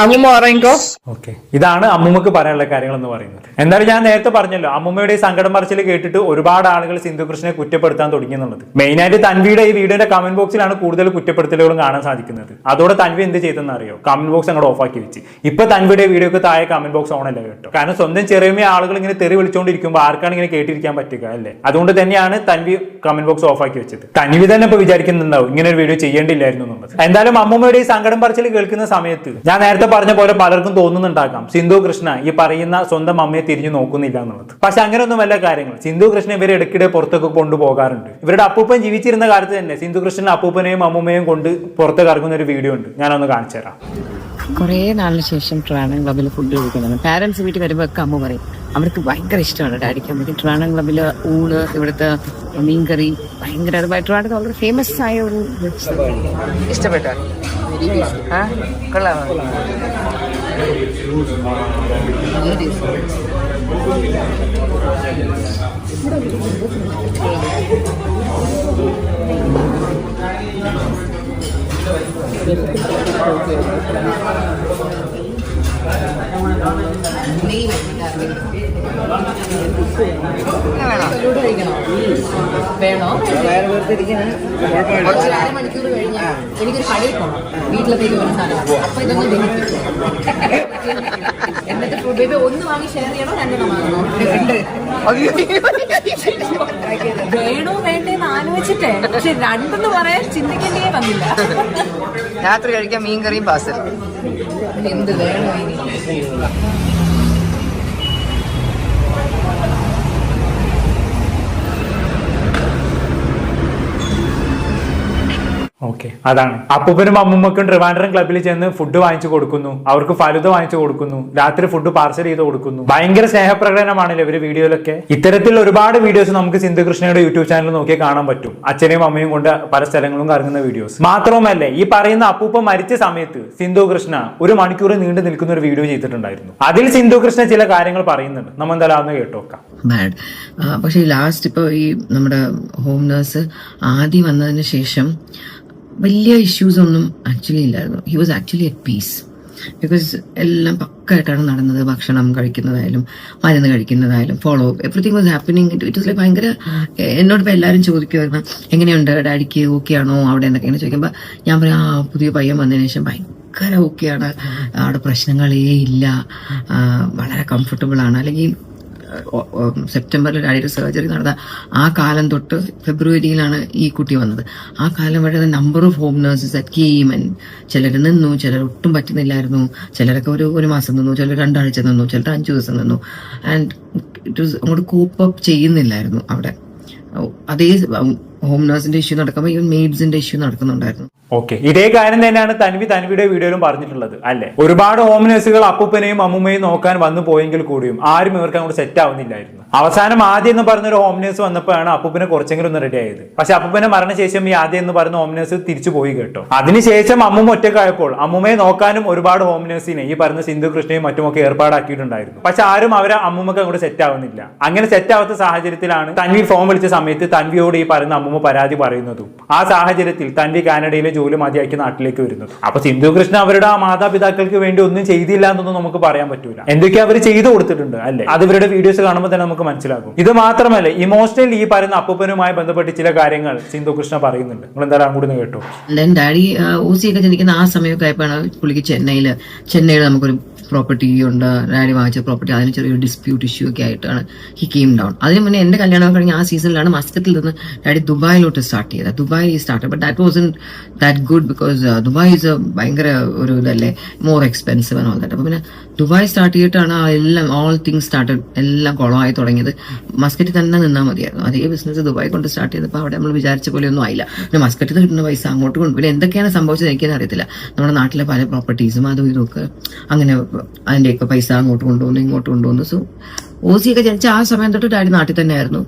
അമ്മൂമ്മ ഉറങ്ങിക്കോ. ഓക്കെ, ഇതാണ് അമ്മൂമ്മക്ക് പറയാനുള്ള കാര്യങ്ങൾ എന്ന് പറയുന്നത്. എന്തായാലും ഞാൻ നേരത്തെ പറഞ്ഞല്ലോ, അമ്മൂമ്മയുടെ ഈ സങ്കടം പറച്ചിൽ കേട്ടിട്ട് ഒരുപാട് ആളുകൾ സിന്ധു കൃഷ്ണനെ കുറ്റപ്പെടുത്താൻ തുടങ്ങി എന്നുള്ളത്. മെയിനായിട്ട് തൻവിയുടെ ഈ വീഡിയോയുടെ കമന്റ് ബോക്സിലാണ് കൂടുതൽ കുറ്റപ്പെടുത്തലുകളും കാണാൻ സാധിക്കുന്നത്. അതോടെ തൻവി എന്ത് ചെയ്തെന്ന് അറിയോ? കമന്റ് ബോക്സ് അങ്ങോട്ട് ഓഫ് ആക്കി വെച്ച്. ഇപ്പൊ തൻവിയുടെ വീഡിയോക്ക് താഴെ കമന്റ് ബോക്സ് ഓൺ അല്ല കേട്ടോ. കാരണം സ്വന്തം ചെറിയ ആളുകൾ ഇങ്ങനെ തെറി വിളിച്ചുകൊണ്ടിരിക്കുമ്പോൾ ആർക്കാണ് ഇങ്ങനെ കേട്ടിരിക്കാൻ പറ്റുക അല്ലേ? അതുകൊണ്ട് തന്നെയാണ് തൻവി കമന്റ് ബോക്സ് ഓഫ് ആക്കി വെച്ചത്. തൻവി തന്നെ ഇപ്പൊ വിചാരിക്കുന്നുണ്ടാവും ഇങ്ങനെ ഒരു വീഡിയോ ചെയ്യേണ്ടില്ലായിരുന്നു എന്നുള്ളത്. എന്തായാലും അമ്മൂമ്മയുടെ ഈ സങ്കടം പറച്ചിൽ കേൾക്കുന്ന സമയത്ത് ഞാൻ നേരത്തെ പറഞ്ഞ പോലെ പലർക്കും തോന്നുന്നുണ്ടാകാം സിന്ധു കൃഷ്ണ ഈ പറയുന്ന സ്വന്തം അമ്മയെ തിരിഞ്ഞു നോക്കുന്നില്ല എന്നുള്ളത്. പക്ഷെ അങ്ങനെയൊന്നും വല്ല കാര്യങ്ങൾ. സിന്ധു കൃഷ്ണ ഇവരെ ഇടയ്ക്കിടെ പുറത്തൊക്കെ കൊണ്ടുപോകാറുണ്ട്. ഇവരുടെ അപ്പൂപ്പൻ ജീവിച്ചിരുന്ന കാലത്ത് തന്നെ സിന്ധു കൃഷ്ണൻ അപ്പൂപ്പനെയും അമ്മൂമ്മയും കൊണ്ട് പുറത്തേക്ക് ഇറങ്ങുന്ന ഒരു വീഡിയോ ഉണ്ട്, ഞാനൊന്ന് കാണിച്ചു തരാം. കുറേ നാളിന് ശേഷം ട്രാവൻ ക്ലബിൽ ഫുഡ് കഴിക്കുന്നതാണ്. പാരന്റ്സ് വീട്ടിൽ വരുമ്പോൾ ഒക്കെ അമ്മ പറയും അവർക്ക് ഭയങ്കര ഇഷ്ടമാണ് ഡാഡിക്ക് അമ്മയ്ക്ക് ട്രാവൻ ക്ലബിൽ ഊണ്, ഇവിടുത്തെ മീൻകറി ഭയങ്കര. അത് ട്രാവൻ വളരെ ഫേമസ് ആയ ഒരു ഇഷ്ടപ്പെട്ടോ? കൊള്ളാമോ? വേണോ? അരമണിക്കൂർ കഴിഞ്ഞാൽ എനിക്കൊരു കടയിൽ പോകണം, വീട്ടിലത്തേക്ക് ഒരു സാധനം. അപ്പൊ ഇതൊന്ന് ദഹിപ്പിക്കും. എന്നിട്ട് ഫുഡ് ബേബി ഒന്ന് വാങ്ങി ഷെയർ ചെയ്യണോ, 2 വാങ്ങണോ? വേണോ വേണ്ടേന്ന് ആലോചിച്ച് ചോദിച്ചിട്ടേ, പക്ഷെ രണ്ടെന്ന് പറയാൻ ചിന്തിക്കേണ്ടേ വന്നില്ല. രാത്രി കഴിക്കാൻ മീൻകറിയും പാർസൽ. എന്ത് വേണം ഇനി? ഓക്കെ, അതാണ് അപ്പൂപ്പനും അമ്മൂമ്മക്കും ട്രിവാൻഡ്രം ക്ലബ്ബിൽ ചെന്ന് ഫുഡ് വാങ്ങിച്ചു കൊടുക്കുന്നു, അവർക്ക് ഫലുത വാങ്ങിച്ചു കൊടുക്കുന്നു, രാത്രി ഫുഡ് പാർസൽ ചെയ്ത് കൊടുക്കുന്നു. ഭയങ്കര സ്നേഹപ്രകടനമാണല്ലോ ഇവര് വീഡിയോയിലൊക്കെ. ഇത്തരത്തിൽ ഒരുപാട് വീഡിയോസ് നമുക്ക് സിന്ധു കൃഷ്ണയുടെ യൂട്യൂബ് ചാനൽ നോക്കിയാൽ കാണാൻ പറ്റും. അച്ഛനെയും അമ്മയും കൊണ്ട് പല സ്ഥലങ്ങളും കറങ്ങുന്ന വീഡിയോസ്. മാത്രവുമല്ല, ഈ പറയുന്ന അപ്പൂപ്പ മരിച്ച സമയത്ത് സിന്ധു കൃഷ്ണ 1 മണിക്കൂർ നീണ്ടു നിൽക്കുന്ന ഒരു വീഡിയോ ചെയ്തിട്ടുണ്ടായിരുന്നു. അതിൽ സിന്ധു കൃഷ്ണ ചില കാര്യങ്ങൾ പറയുന്നുണ്ട്. നമ്മൾ എന്തായാലും കേട്ടോക്കാം. ബാഡ്. പക്ഷേ ലാസ്റ്റ് ഇപ്പോൾ ഈ നമ്മുടെ ഹോം നേഴ്സ് ആദ്യം വന്നതിന് ശേഷം വലിയ ഇഷ്യൂസ് ഒന്നും ആക്ച്വലി ഇല്ലായിരുന്നു. He was actually at peace. Because എല്ലാം പക്കായിട്ടാണ് നടന്നത്. ഭക്ഷണം കഴിക്കുന്നതായാലും മരുന്ന് കഴിക്കുന്നതായാലും follow everything was happening. It was like ഭയങ്കര. എന്നോട് ഇപ്പോൾ എല്ലാവരും ചോദിക്കുമായിരുന്നു എങ്ങനെയുണ്ട് ഡാഡിക്ക്, ഓക്കെ ആണോ അവിടെ എന്നൊക്കെ ഇങ്ങനെ ചോദിക്കുമ്പോൾ ഞാൻ പറയാം പുതിയ പയ്യൻ വന്നതിന് ശേഷം ഭയങ്കര ഓക്കെയാണ്, അവിടെ പ്രശ്നങ്ങളേ ഇല്ല, വളരെ കംഫർട്ടബിൾ ആണ്. അല്ലെങ്കിൽ സെപ്റ്റംബറിൽ ഡാഡിയുടെ സർജറി നടന്ന ആ കാലം തൊട്ട് ഫെബ്രുവരിയിലാണ് ഈ കുട്ടി വന്നത്. ആ കാലം വരെ number of home nurses at came and ചിലർ നിന്നു, ചിലർ ഒട്ടും പറ്റുന്നില്ലായിരുന്നു, ചിലരൊക്കെ ഒരു മാസം നിന്നു, ചിലർ 2 ആഴ്ച നിന്നു, ചിലർ 5 ദിവസം നിന്നു. ആൻഡ് ഇറ്റ് വാസ് അങ്ങോട്ട് കോപ്പ് അപ്പ് ചെയ്യുന്നില്ലായിരുന്നു അവിടെ. അതേ ഹോം നേഴ്സിന്റെ ഇഷ്യൂ നടക്കുമ്പോൾ ഈവൻ മെയ്ഡ്സിന്റെ ഇഷ്യൂ നടക്കുന്നുണ്ടായിരുന്നു. ഓക്കെ, ഇതേ കാര്യം തന്നെയാണ് തൻവിയുടെ വീഡിയോയിലും പറഞ്ഞിട്ടുള്ളത് അല്ലെ. ഒരുപാട് ഹോം നേഴ്സുകൾ അപ്പൂപ്പനെയും അമ്മൂമ്മയും നോക്കാൻ വന്നു പോയെങ്കിൽ കൂടിയും ആരും ഇവർക്ക് അങ്ങോട്ട് സെറ്റ് ആവുന്നില്ലായിരുന്നു. അവസാനം ആദ്യം എന്ന് പറഞ്ഞൊരു ഹോം നേഴ്സ് വന്നപ്പോഴാണ് അപ്പൂപ്പനെ കുറച്ചെങ്കിലും ഒന്ന് റെഡി ആയത്. പക്ഷെ അപ്പൂപ്പനെ മരണശേഷം ഈ ആദ്യം എന്ന് പറയുന്ന ഹോം നേഴ്സ് തിരിച്ചു പോയി കേട്ടോ. അതിനുശേഷം അമ്മൂമ്മ ഒറ്റക്കായപ്പോൾ അമ്മൂമ്മയെ നോക്കാനും ഒരുപാട് ഹോം നേഴ്സിനെ ഈ പറഞ്ഞ സിന്ധു കൃഷ്ണയും മറ്റുമൊക്കെ ഏർപ്പാടാക്കിയിട്ടുണ്ടായിരുന്നു. പക്ഷെ ആരും അവരെ അമ്മൂമ്മക്ക് അങ്ങോട്ട് സെറ്റ് ആവുന്നില്ല. അങ്ങനെ സെറ്റ് ആവാത്ത സാഹചര്യത്തിലാണ് തൻവി ഫോൺ വിളിച്ച സമയത്ത് തൻവിയോട് ഈ പറയുന്ന അമ്മൂമ്മ പരാതി പറയുന്നതും ആ സാഹചര്യത്തിൽ തൻവി കാനഡയിലെ ജോലി മതിയാക്കി നാട്ടിലേക്ക് വരുന്നത്. അപ്പൊ സിന്ധു കൃഷ്ണ അവരുടെ ആ മാതാപിതാക്കൾക്ക് വേണ്ടി ഒന്നും ചെയ്തില്ല എന്നൊന്നും നമുക്ക് പറയാൻ പറ്റൂല. എന്തൊക്കെ അവർ ചെയ്തു കൊടുത്തിട്ടുണ്ട് അല്ലെ, അത് ഇവരുടെ വീഡിയോസ് കാണുമ്പോൾ തന്നെ നമുക്ക് മനസ്സിലാകും. ഇത് മാത്രമല്ല, ഇമോഷണലി ഈ പറയുന്ന അപ്പൂപ്പനുമായി ബന്ധപ്പെട്ട് ചില കാര്യങ്ങൾ സിന്ധു കൃഷ്ണ പറയുന്നുണ്ട്. നിങ്ങൾ എന്തായാലും അങ്ങോട്ട് കേട്ടോ. ഡാഡി ഓസിയൊക്കെ ജനിക്കുന്ന ആ സമയമൊക്കെ ആയപ്പോഴാണ് പുള്ളിക്ക് ചെന്നൈയിൽ നമുക്കൊരു പ്രോപ്പർട്ടി ഉണ്ട്, ഡാഡി വാങ്ങിച്ച പ്രോപ്പർട്ടി, അതിന് ചെറിയൊരു ഡിസ്പ്യൂട്ട് ഇഷ്യൂ ഒക്കെ ആയിട്ടാണ് ഹി കെയിം ഡൗൺ. അതിന് മുന്നേ എന്റെ കല്യാണം കഴിഞ്ഞ ആ സീസണിലാണ് മസ്കത്തിൽ നിന്ന് ഡാഡി ദുബായിലോട്ട് സ്റ്റാർട്ട് ചെയ്തത്. Dubai start, but that Vasan that good because Dubai is ഭയങ്കര ഒരു ഇതല്ലേ, more expensive and all that. അപ്പൊ പിന്നെ ദുബായ് സ്റ്റാർട്ട് ചെയ്തിട്ടാണ് എല്ലാം ഓൾ തിങ്സ് സ്റ്റാർട്ടഡ്, എല്ലാം കുളമായി തുടങ്ങിയത്. മസ്കറ്റിൽ തന്നെ നിന്നാൽ മതിയായിരുന്നു. അതേ ബിസിനസ് ദുബായ് കൊണ്ട് സ്റ്റാർട്ട് ചെയ്തപ്പോൾ അവിടെ നമ്മൾ വിചാരിച്ച പോലെ ഒന്നും ആയില്ല. പിന്നെ മസ്കറ്റിൽ നിന്ന് കിട്ടുന്ന പൈസ അങ്ങോട്ട് കൊണ്ട് പിന്നെ എന്തൊക്കെയാണ് സംഭവിച്ചത് എനിക്കത് അറിയത്തില്ല. നമ്മുടെ നാട്ടിലെ പല പ്രോപ്പർട്ടീസും അതും ഇതൊക്കെ അങ്ങനെ അതിന്റെയൊക്കെ പൈസ അങ്ങോട്ട് കൊണ്ടുവന്നു ഇങ്ങോട്ട് കൊണ്ടുവന്നു. സോ ഓസിയൊക്കെ ജനിച്ച ആ സമയം തൊട്ട് ഡാഡി നാട്ടിൽ തന്നെയായിരുന്നു.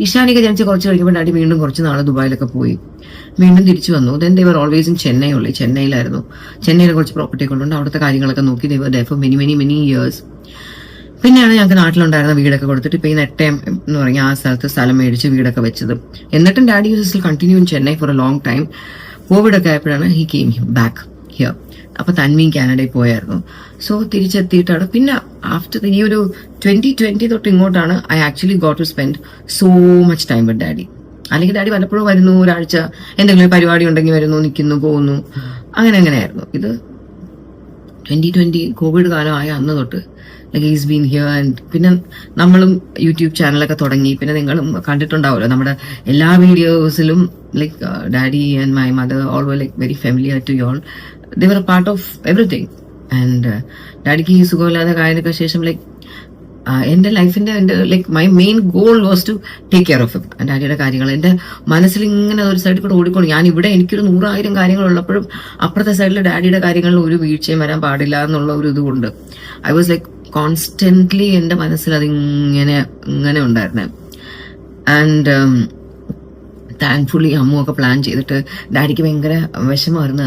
ഇഷാനിയൊക്കെ ജനിച്ച് കുറച്ച് കഴിക്കുമ്പോൾ ഡാഡി വീണ്ടും കുറച്ച് നാളെ ദുബായിലൊക്കെ പോയി, വീണ്ടും തിരിച്ചു വന്നു. Then they were always in Chennai ഉള്ളി. ചെന്നൈയിലായിരുന്നു. ചെന്നൈയിലെ കുറച്ച് പ്രോപ്പർട്ടി കൊണ്ടുണ്ട്, അവിടുത്തെ കാര്യങ്ങളൊക്കെ നോക്കി they were there for many years. പിന്നെയാണ് ഞങ്ങൾക്ക് നാട്ടിലുണ്ടായിരുന്ന വീടൊക്കെ കൊടുത്തിട്ട് ഇപ്പൊ ഈ നെട്ടയം എന്ന് പറഞ്ഞ ആ സ്ഥലത്ത് സ്ഥലം മേടിച്ച് വീടൊക്കെ വെച്ചത്. എന്നിട്ടും daddy use continue in Chennai for a long time. Covid ഒക്കെ ആയപ്പോഴാണ് ഹി കെയിം ബാക്ക് ഹിയർ. അപ്പൊ തൻവിയും കാനഡയിൽ പോയായിരുന്നു. സോ തിരിച്ചെത്തിയിട്ടാണ് പിന്നെ ആഫ്റ്റർ ഈ ഒരു 2020 തൊട്ട് ഇങ്ങോട്ടാണ് I actually got to spend so much time with daddy. അല്ലെങ്കിൽ ഡാഡി പലപ്പോഴും വരുന്നു, ഒരാഴ്ച എന്തെങ്കിലും പരിപാടി ഉണ്ടെങ്കിൽ വരുന്നു, നിൽക്കുന്നു, പോകുന്നു, അങ്ങനെയായിരുന്നു. ഇത് 2020 കോവിഡ് കാലമായ അന്ന് തൊട്ട് like is been here. And പിന്നെ നമ്മളും യൂട്യൂബ് ചാനലൊക്കെ തുടങ്ങി. പിന്നെ നിങ്ങളും കണ്ടിട്ടുണ്ടാവുമല്ലോ നമ്മുടെ എല്ലാ വീഡിയോസിലും like daddy and my mother all were like very familiar to you all. They were a part of everything. And ഡാഡിക്ക് ഈ സുഖമില്ലാതെ കാര്യങ്ങൾക്ക് ശേഷം ലൈക്ക് എന്റെ ലൈഫിന്റെ like my main goal was to take care of him. ഡാഡിയുടെ കാര്യങ്ങൾ എന്റെ മനസ്സിൽ ഇങ്ങനെ ഒരു സൈഡിൽ കൂടെ ഓടിക്കോളും. ഞാൻ ഇവിടെ എനിക്കൊരു 100,000 കാര്യങ്ങൾ ഉള്ളപ്പോഴും അപ്പുറത്തെ സൈഡിൽ ഡാഡിയുടെ കാര്യങ്ങളിൽ ഒരു വീഴ്ചയും വരാൻ പാടില്ല എന്നുള്ള ഒരു ഇതുകൊണ്ട് ഐ വാസ് ലൈക്ക് കോൺസ്റ്റന്റ്ലി എന്റെ മനസ്സിൽ അതിങ്ങനെ ഉണ്ടായിരുന്നേ. ആൻഡ് താങ്ക്ഫുള്ളി അമ്മുവൊക്കെ പ്ലാൻ ചെയ്തിട്ട് ഡാഡിക്ക് ഭയങ്കര വിഷമമായിരുന്നു.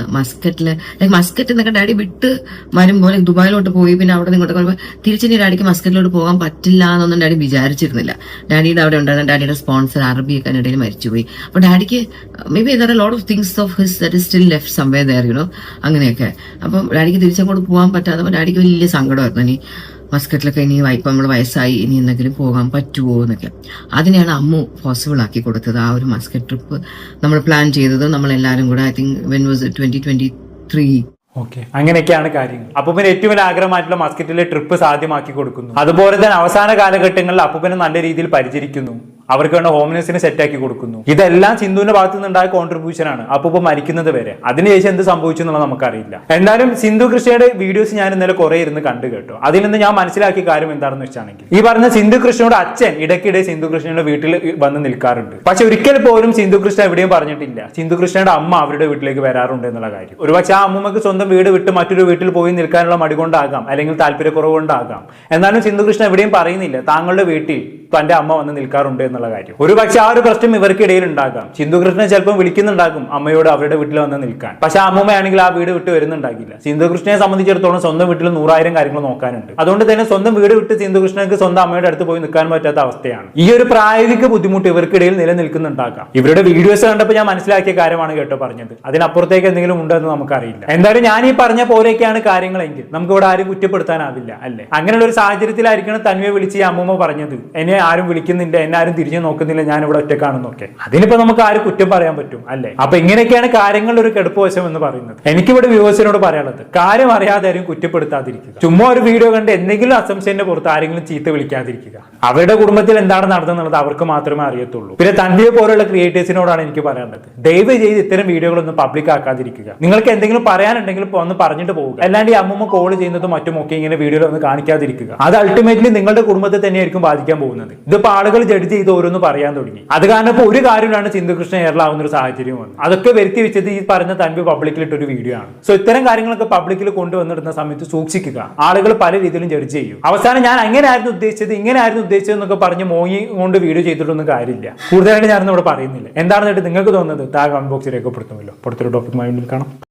മസ്കറ്റ് എന്നൊക്കെ ഡാഡി വിട്ട് വരുമ്പോൾ ദുബായിലോട്ട് പോയി. പിന്നെ അവിടെ നിന്ന് ഇങ്ങോട്ട് തിരിച്ചിനി ഡാഡിക്ക് മസ്കറ്റിലോട്ട് പോകാൻ പറ്റില്ല എന്നൊന്നും ഡാഡി വിചാരിച്ചിരുന്നില്ല. ഡാഡിയുടെ അവിടെ ഉണ്ടായിരുന്ന ഡാഡിയുടെ സ്പോൺസർ അറബി കനഡയിൽ മരിച്ചുപോയി. അപ്പൊ ഡാഡിക്ക് maybe there are lot of things of his that is still left somewhere there you know അങ്ങനെയൊക്കെ. അപ്പം ഡാഡിക്ക് തിരിച്ചങ്ങോട്ട് പോകാൻ പറ്റാതെ ഡാഡിക്ക് വലിയ സങ്കടമായിരുന്നു. ഇനി മസ്കറ്റിലൊക്കെ ഇനി ഇപ്പം നമ്മൾ വയസ്സായി, ഇനി എന്തെങ്കിലും പോകാൻ പറ്റുമോ എന്നൊക്കെ. അതിനെയാണ് അമ്മു പോസിബിൾ ആക്കി കൊടുത്തത്. ആ ഒരു മസ്കറ്റ് ട്രിപ്പ് നമ്മൾ പ്ലാൻ ചെയ്തത് നമ്മളെല്ലാവരും കൂടെ. I think when was 2023. Okay, അങ്ങനെയൊക്കെയാണ് കാര്യങ്ങൾ. അപ്പൂപ്പന് ഏറ്റവും വലിയ ആഗ്രഹമായിട്ടുള്ള മസ്കറ്റിലെ ട്രിപ്പ് സാധ്യമാക്കി കൊടുക്കുന്നു. അതുപോലെ തന്നെ അവസാന കാലഘട്ടങ്ങളിൽ അപ്പൂപ്പനെ നല്ല രീതിയിൽ പരിചരിക്കുന്നു. അവർക്ക് വേണ്ട ഹോംനെസിന് സെറ്റാക്കി കൊടുക്കുന്നു. ഇതെല്ലാം സിന്ധുവിന്റെ ഭാഗത്തു നിന്നുണ്ടായ കോൺട്രിബ്യൂഷൻ ആണ് അപ്പൂപ്പ മരിക്കുന്നത് വരെ. അതിനുശേഷം എന്ത് സംഭവിച്ചു എന്നുള്ളത് നമുക്കറിയില്ല. എന്തായാലും സിന്ധു കൃഷ്ണയുടെ വീഡിയോസ് ഞാൻ ഇന്നലെ കുറെ ഇരുന്ന് കണ്ടു കേട്ടോ. അതിൽ നിന്ന് ഞാൻ മനസ്സിലാക്കിയ കാര്യം എന്താണെന്ന് വെച്ചാണെങ്കിൽ ഈ പറഞ്ഞ സിന്ധു കൃഷ്ണയുടെ അച്ഛൻ ഇടയ്ക്കിടെ സിന്ധു കൃഷ്ണയുടെ വീട്ടിൽ വന്ന് നിൽക്കാറുണ്ട്. പക്ഷെ ഒരിക്കൽ പോലും സിന്ധു കൃഷ്ണ എവിടെയും പറഞ്ഞിട്ടില്ല സിന്ധു കൃഷ്ണയുടെ അമ്മ അവരുടെ വീട്ടിലേക്ക് വരാറുണ്ട് എന്നുള്ള കാര്യം. ഒരുപക്ഷെ ആ അമ്മൂമ്മക്ക് സ്വന്തം വീട് വിട്ട് മറ്റൊരു വീട്ടിൽ പോയി നിൽക്കാനുള്ള മടി കൊണ്ടാകാം, അല്ലെങ്കിൽ താല്പര്യക്കുറവ് കൊണ്ടാകാം. എന്നാലും സിന്ധു കൃഷ്ണ എവിടെയും പറയുന്നില്ല താങ്കളുടെ വീട്ടിൽ തന്റെ അമ്മ വന്ന് നിൽക്കാറുണ്ട് എന്നുള്ള കാര്യം. ഒരു പക്ഷെ ആ ഒരു പ്രശ്നം ഇവർക്കിടയിൽ ഉണ്ടാകാം. സിന്ധു കൃഷ്ണൻ ചിലപ്പോൾ വിളിക്കുന്നുണ്ടാകും അമ്മയോട് അവരുടെ വീട്ടിൽ വന്ന് നിൽക്കാൻ. പക്ഷെ ആ അമ്മൂമ്മയാണെങ്കിൽ ആ വീട് വിട്ട് വരുന്നുണ്ടാകില്ല. സിന്ധു കൃഷ്ണനെ സംബന്ധിച്ചിടത്തോളം സ്വന്തം വീട്ടിൽ 100,000 കാര്യങ്ങൾ നോക്കാനുണ്ട്. അതുകൊണ്ട് തന്നെ സ്വന്തം വീട് വിട്ട് സിന്ധു കൃഷ്ണക്ക് സ്വന്തം അമ്മയുടെ അടുത്ത് പോയി നിൽക്കാൻ പറ്റാത്ത അവസ്ഥയാണ്. ഈ ഒരു പ്രായോഗിക ബുദ്ധിമുട്ട് ഇവർക്കിടയിൽ നിലനിൽക്കുന്നുണ്ടാകാം. ഇവരുടെ വീഡിയോസ് കണ്ടപ്പോൾ ഞാൻ മനസ്സിലാക്കിയ കാര്യമാണ് കേട്ടോ പറഞ്ഞത്. അതിനപ്പുറത്തേക്ക് എന്തെങ്കിലും ഉണ്ടെന്ന് നമുക്കറിയില്ല. എന്തായാലും ഞാൻ ഈ പറഞ്ഞ പോലെയൊക്കെയാണ് കാര്യങ്ങളെങ്കിൽ നമുക്ക് ഇവിടെ ആരും കുറ്റപ്പെടുത്താനാവില്ല അല്ലേ. അങ്ങനെയുള്ള ഒരു സാഹചര്യത്തിലായിരിക്കണം തന്വയെ വിളിച്ച് ഈ അമ്മൂമ്മ പറഞ്ഞത് എന്നെ ആരും വിളിക്കുന്നില്ല, എന്നെ ആരും തിരിഞ്ഞു നോക്കുന്നില്ല, ഞാൻ ഇവിടെ ഒറ്റക്കാണെന്നൊക്കെ. അതിനിപ്പോ നമുക്ക് ആരും കുറ്റം പറയാൻ പറ്റും അല്ലേ. അപ്പൊ ഇങ്ങനെയൊക്കെയാണ് കാര്യങ്ങളുടെ ഒരു കെടുപ്പ് വശം എന്ന് പറയുന്നത്. എനിക്കിവിടെ വ്യൂവേഴ്സിനോട് പറയാനുള്ളത് കാര്യം അറിയാതെ ആരും കുറ്റപ്പെടുത്താതിരിക്കുക. ചുമ്മാ ഒരു വീഡിയോ കണ്ട് എന്തെങ്കിലും അസംശന്റെ പുറത്ത് ആരെങ്കിലും ചീത്ത വിളിക്കാതിരിക്കുക. അവരുടെ കുടുംബത്തിൽ എന്താണ് നടന്നത് അവർക്ക് മാത്രമേ അറിയത്തുള്ളൂ. പിന്നെ തന്റെയെ പോലുള്ള ക്രിയേറ്റേഴ്സിനോടാണ് എനിക്ക് പറയാനുള്ളത്, ദയവ് ചെയ്ത് ഇത്തരം വീഡിയോകളൊന്നും പബ്ലിക് ആക്കാതിരിക്കുക. നിങ്ങൾക്ക് എന്തെങ്കിലും പറയാനുണ്ടെങ്കിൽ ഒന്ന് പറഞ്ഞിട്ട് പോകുക. അല്ലാണ്ട് ഈ അമ്മൂമ്മ കോൾ ചെയ്യുന്നതും മറ്റുമൊക്കെ ഇങ്ങനെ വീഡിയോയിൽ ഒന്ന് കാണിക്കാതിരിക്കുക. അത് അൾട്ടിമേറ്റ്ലി നിങ്ങളുടെ കുടുംബത്തെ തന്നെയായിരിക്കും ബാധിക്കാൻ പോകുന്നത്. ഇതിപ്പോ ആളുകൾ ജഡ്ജ് ചെയ്ത് ഓരോന്ന് പറയാൻ തുടങ്ങി. അത് കാരണം ഇപ്പോൾ ഒരു കാര്യമാണ് സിന്ധു കൃഷ്ണ എയറിലാവുന്ന ഒരു സാഹചര്യം വന്നു. അതൊക്കെ വരുത്തി വെച്ചത് ഈ പറഞ്ഞ തൻവി പബ്ലിക്കിലിട്ടൊരു വീഡിയോ ആണ്. സോ ഇത്തരം കാര്യങ്ങളൊക്കെ പബ്ലിക്കിൽ കൊണ്ടുവന്നിടുന്ന സമയത്ത് സൂക്ഷിക്കുക. ആളുകൾ പല രീതിയിലും ജഡ്ജ് ചെയ്യും. അവസാനം ഞാൻ അങ്ങനെയായിരുന്നു ഉദ്ദേശിച്ചത് ഇങ്ങനെയായിരുന്നു ഉദ്ദേശിച്ചത് എന്നൊക്കെ പറഞ്ഞ് മോങ്ങി കൊണ്ട് വീഡിയോ ചെയ്തിട്ടൊന്നും കാര്യമില്ല. കൂടുതലായിട്ട് ഞാനൊന്നും ഇവിടെ പറയുന്നില്ല. എന്താണെന്നിട്ട് നിങ്ങൾക്ക് തോന്നുന്നത് താഴെ കമന്റ് ബോക്സിൽ രേഖപ്പെടുത്തുമല്ലോ. അടുത്തൊരു ടോപ്പിക്കുമായി കാണാം.